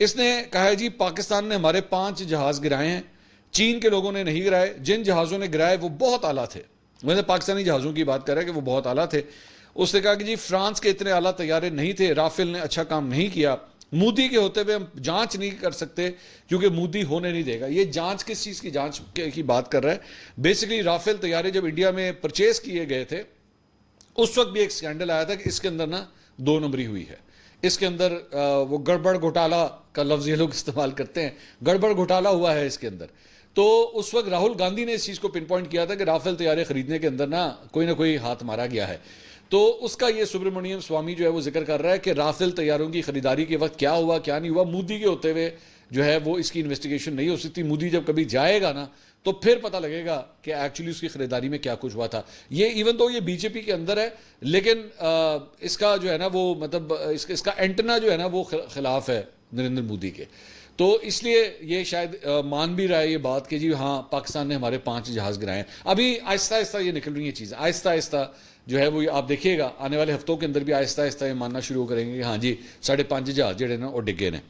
इसने कहा है जी पाकिस्तान ने हमारे 5 जहाज गिराए हैं, चीन के लोगों ने नहीं गिराए, जिन जहाज़ों ने गिराए वो बहुत आला थे। मतलब पाकिस्तानी जहाज़ों की बात कर रहा है कि वो बहुत आला थे। उसने कहा कि जी फ्रांस के इतने आला तैयारे नहीं थे, राफेल ने अच्छा काम नहीं किया, मोदी के होते हुए हम जांच नहीं कर सकते क्योंकि मोदी होने नहीं देगा। ये जांच किस चीज़ की जांच की बात कर रहा है? बेसिकली राफेल तैयारे जब इंडिया में परचेज किए गए थे उस वक्त भी एक स्कैंडल आया था कि इसके अंदर ना 2 नंबरी हुई है, इसके अंदर वो गड़बड़ घोटाला का लफ्ज़ ये लोग इस्तेमाल करते हैं, गड़बड़ घोटाला हुआ है इसके अंदर। तो उस वक्त राहुल गांधी ने इस चीज़ को पिन पॉइंट किया था कि राफेल तैयारे खरीदने के अंदर ना कोई हाथ मारा गया है। तो उसका ये सुब्रमण्यम स्वामी जो है वो जिक्र कर रहा है कि राफेल तैयारों की खरीदारी के वक्त क्या हुआ क्या नहीं हुआ, मोदी के होते हुए जो है वो इसकी इन्वेस्टिगेशन नहीं हो सकती। मोदी जब कभी जाएगा ना तो फिर पता लगेगा कि एक्चुअली उसकी खरीदारी में क्या कुछ हुआ था। ये इवन तो ये बीजेपी के अंदर है, लेकिन इसका जो है ना वो मतलब इसका एंटना जो है ना वो खिलाफ है नरेंद्र मोदी के। तो इसलिए ये शायद मान भी रहा है ये बात कि जी हाँ पाकिस्तान ने हमारे 5 जहाज गिराए हैं। अभी आहिस्ता आहिस्ता ये निकल रही है चीज़ें, आहिस्ता आहिस्ता जो है वो आप देखिएगा आने वाले हफ्तों के अंदर भी आहिस्ता आहिस्ता ये मानना शुरू करेंगे कि हाँ जी 5.5 जहाज जड़े ना वो डिगे ने।